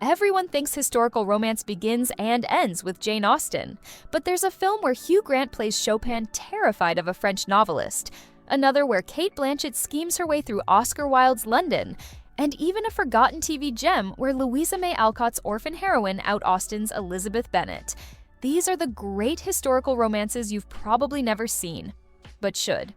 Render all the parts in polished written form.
Everyone thinks historical romance begins and ends with Jane Austen, but there's a film where Hugh Grant plays Chopin terrified of a French novelist, another where Cate Blanchett schemes her way through Oscar Wilde's London, and even a forgotten TV gem where Louisa May Alcott's orphan heroine out Austen's Elizabeth Bennet. These are the great historical romances you've probably never seen, but should.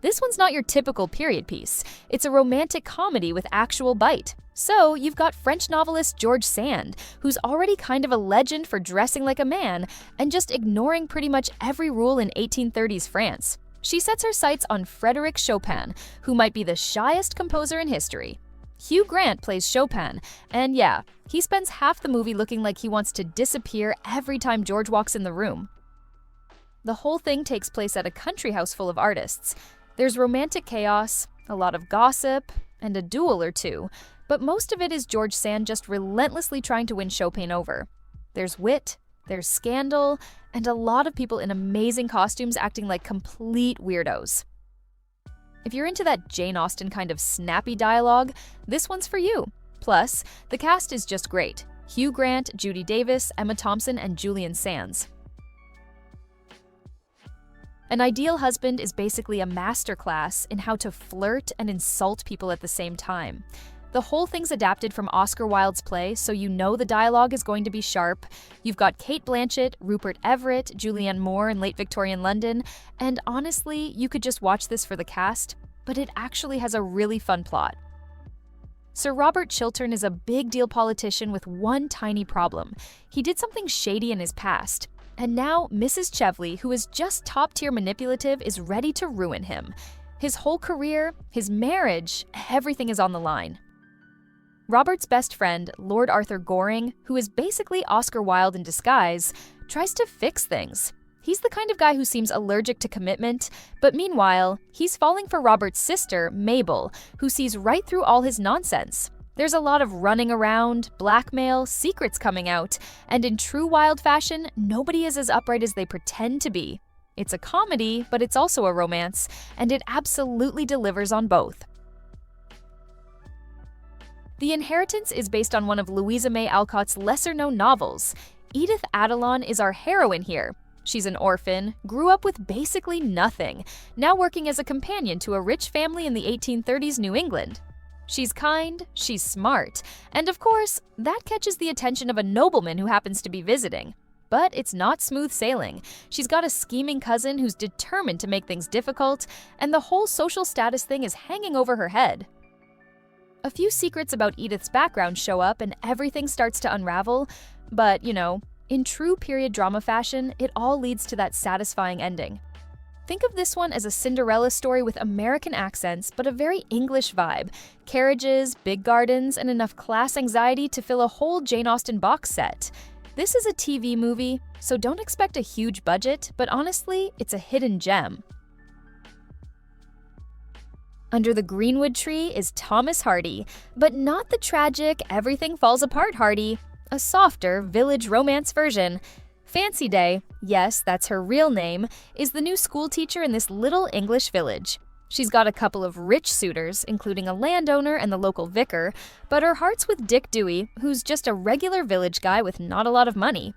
This one's not your typical period piece. It's a romantic comedy with actual bite. So you've got French novelist George Sand, who's already kind of a legend for dressing like a man and just ignoring pretty much every rule in 1830s France. She sets her sights on Frédéric Chopin, who might be the shyest composer in history. Hugh Grant plays Chopin, and yeah, he spends half the movie looking like he wants to disappear every time George walks in the room. The whole thing takes place at a country house full of artists. There's romantic chaos, a lot of gossip, and a duel or two, but most of it is George Sand just relentlessly trying to win Chopin over. There's wit, there's scandal, and a lot of people in amazing costumes acting like complete weirdos. If you're into that Jane Austen kind of snappy dialogue, this one's for you. Plus, the cast is just great. Hugh Grant, Judy Davis, Emma Thompson, and Julian Sands. An Ideal Husband is basically a masterclass in how to flirt and insult people at the same time. The whole thing's adapted from Oscar Wilde's play, so you know the dialogue is going to be sharp. You've got Cate Blanchett, Rupert Everett, Julianne Moore in late Victorian London, and honestly, you could just watch this for the cast, but it actually has a really fun plot. Sir Robert Chiltern is a big deal politician with one tiny problem. He did something shady in his past. And now, Mrs. Chevley, who is just top-tier manipulative, is ready to ruin him. His whole career, his marriage, everything is on the line. Robert's best friend, Lord Arthur Goring, who is basically Oscar Wilde in disguise, tries to fix things. He's the kind of guy who seems allergic to commitment, but meanwhile, he's falling for Robert's sister, Mabel, who sees right through all his nonsense. There's a lot of running around, blackmail, secrets coming out, and in true Wilde fashion, nobody is as upright as they pretend to be. It's a comedy, but it's also a romance, and it absolutely delivers on both. The Inheritance is based on one of Louisa May Alcott's lesser-known novels. Edith Adelon is our heroine here. She's an orphan, grew up with basically nothing, now working as a companion to a rich family in the 1830s New England. She's kind, she's smart, and of course, that catches the attention of a nobleman who happens to be visiting. But it's not smooth sailing. She's got a scheming cousin who's determined to make things difficult, and the whole social status thing is hanging over her head. A few secrets about Edith's background show up and everything starts to unravel, but, in true period drama fashion, it all leads to that satisfying ending. Think of this one as a Cinderella story with American accents, but a very English vibe. Carriages, big gardens, and enough class anxiety to fill a whole Jane Austen box set. This is a TV movie, so don't expect a huge budget, but honestly, it's a hidden gem. Under the Greenwood tree is Thomas Hardy, but not the tragic, everything falls apart Hardy, a softer village romance version. Fancy Day, yes, that's her real name, is the new schoolteacher in this little English village. She's got a couple of rich suitors, including a landowner and the local vicar, but her heart's with Dick Dewey, who's just a regular village guy with not a lot of money.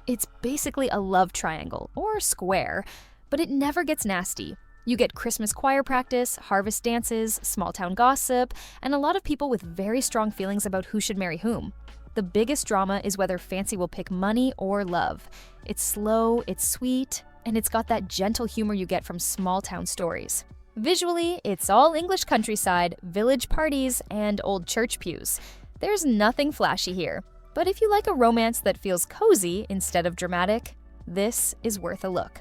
It's basically a love triangle, or square, but it never gets nasty. You get Christmas choir practice, harvest dances, small-town gossip, and a lot of people with very strong feelings about who should marry whom. The biggest drama is whether Fancy will pick money or love. It's slow, it's sweet, and it's got that gentle humor you get from small-town stories. Visually, it's all English countryside, village parties, and old church pews. There's nothing flashy here, but if you like a romance that feels cozy instead of dramatic, this is worth a look.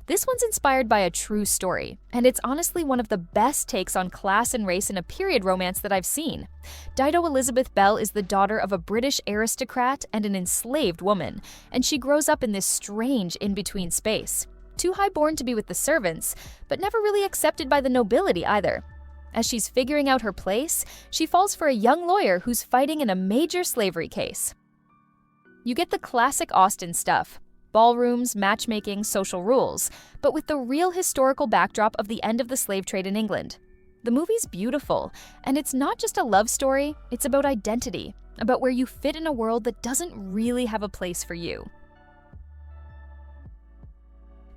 This one's inspired by a true story, and it's honestly one of the best takes on class and race in a period romance that I've seen. Dido Elizabeth Belle is the daughter of a British aristocrat and an enslaved woman, and she grows up in this strange in-between space. Too high-born to be with the servants, but never really accepted by the nobility either. As she's figuring out her place, she falls for a young lawyer who's fighting in a major slavery case. You get the classic Austen stuff. Ballrooms, matchmaking, social rules, but with the real historical backdrop of the end of the slave trade in England. The movie's beautiful, and it's not just a love story, it's about identity, about where you fit in a world that doesn't really have a place for you.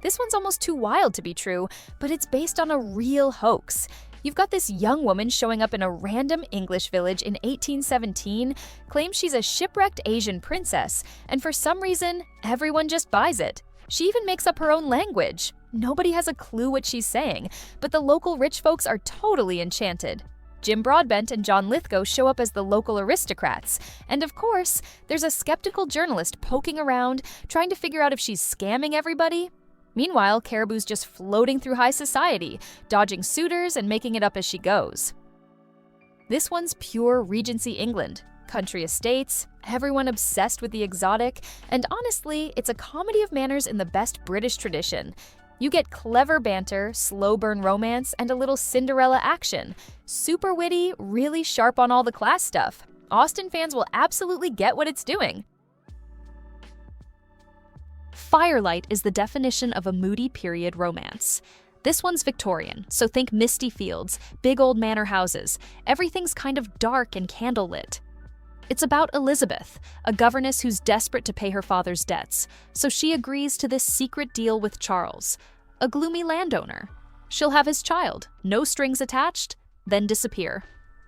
This one's almost too wild to be true, but it's based on a real hoax. You've got this young woman showing up in a random English village in 1817, claims she's a shipwrecked Asian princess, and for some reason, everyone just buys it. She even makes up her own language. Nobody has a clue what she's saying, but the local rich folks are totally enchanted. Jim Broadbent and John Lithgow show up as the local aristocrats, and of course, there's a skeptical journalist poking around, trying to figure out if she's scamming everybody. Meanwhile, Caraboo's just floating through high society, dodging suitors and making it up as she goes. This one's pure Regency England. Country estates, everyone obsessed with the exotic, and honestly, it's a comedy of manners in the best British tradition. You get clever banter, slow burn romance, and a little Cinderella action. Super witty, really sharp on all the class stuff. Austen fans will absolutely get what it's doing. Firelight is the definition of a moody period romance. This one's Victorian, so think misty fields, big old manor houses. Everything's kind of dark and candlelit. It's about Elizabeth, a governess who's desperate to pay her father's debts, so she agrees to this secret deal with Charles, a gloomy landowner. She'll have his child, no strings attached, then disappear.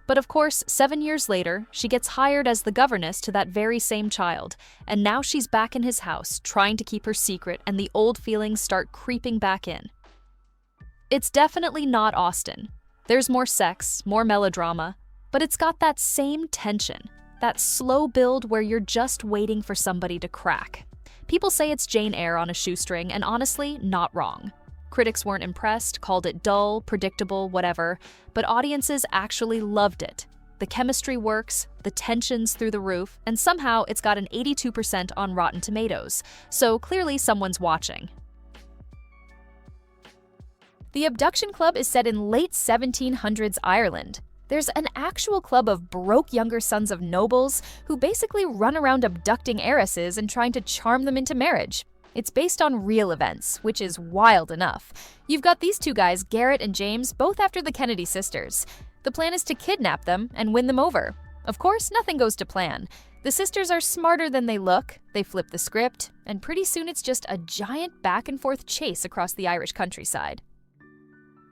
But of course, 7 years later, she gets hired as the governess to that very same child, and now she's back in his house, trying to keep her secret, and the old feelings start creeping back in. It's definitely not Austen. There's more sex, more melodrama, but it's got that same tension, that slow build where you're just waiting for somebody to crack. People say it's Jane Eyre on a shoestring, and honestly, not wrong. Critics weren't impressed, called it dull, predictable, whatever, but audiences actually loved it. The chemistry works, the tension's through the roof, and somehow it's got an 82% on Rotten Tomatoes, so clearly someone's watching. The Abduction Club is set in late 1700s Ireland. There's an actual club of broke younger sons of nobles who basically run around abducting heiresses and trying to charm them into marriage. It's based on real events, which is wild enough. You've got these two guys, Garrett and James, both after the Kennedy sisters. The plan is to kidnap them and win them over. Of course, nothing goes to plan. The sisters are smarter than they look, they flip the script, and pretty soon it's just a giant back-and-forth chase across the Irish countryside.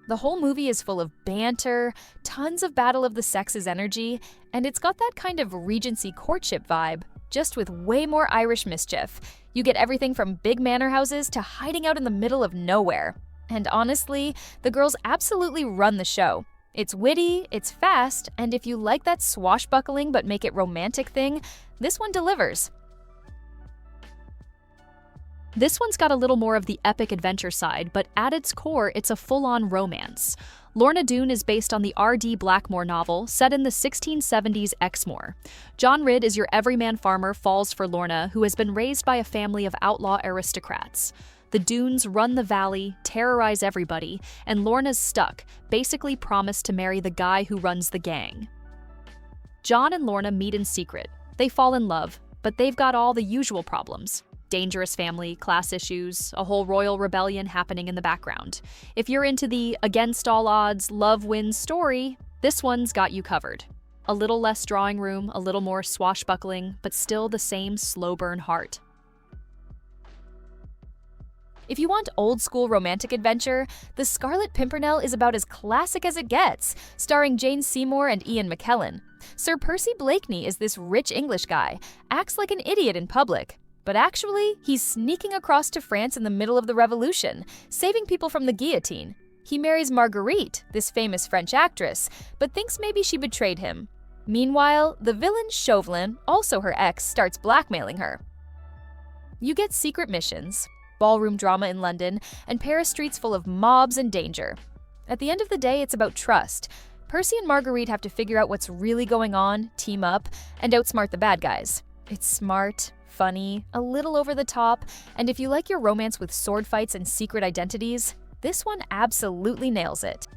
The whole movie is full of banter, tons of battle of the sexes energy, and it's got that kind of Regency courtship vibe, just with way more Irish mischief. You get everything from big manor houses to hiding out in the middle of nowhere. And honestly, the girls absolutely run the show. It's witty, it's fast, and if you like that swashbuckling but make it romantic thing, this one delivers. This one's got a little more of the epic adventure side, but at its core, it's a full-on romance. Lorna Doone is based on the R.D. Blackmore novel set in the 1670s Exmoor. John Ridd is your everyman farmer falls for Lorna, who has been raised by a family of outlaw aristocrats. The Doones run the valley, terrorize everybody, and Lorna's stuck, basically promised to marry the guy who runs the gang. John and Lorna meet in secret. They fall in love, but they've got all the usual problems. Dangerous family, class issues, a whole royal rebellion happening in the background. If you're into the against all odds, love wins story, this one's got you covered. A little less drawing room, a little more swashbuckling, but still the same slow burn heart. If you want old-school romantic adventure, The Scarlet Pimpernel is about as classic as it gets, starring Jane Seymour and Ian McKellen. Sir Percy Blakeney is this rich English guy, acts like an idiot in public. But actually, he's sneaking across to France in the middle of the Revolution, saving people from the guillotine. He marries Marguerite, this famous French actress, but thinks maybe she betrayed him. Meanwhile, the villain Chauvelin, also her ex, starts blackmailing her. You get secret missions, ballroom drama in London, and Paris streets full of mobs and danger. At the end of the day, it's about trust. Percy and Marguerite have to figure out what's really going on, team up, and outsmart the bad guys. It's smart, funny, a little over the top, and if you like your romance with sword fights and secret identities, this one absolutely nails it.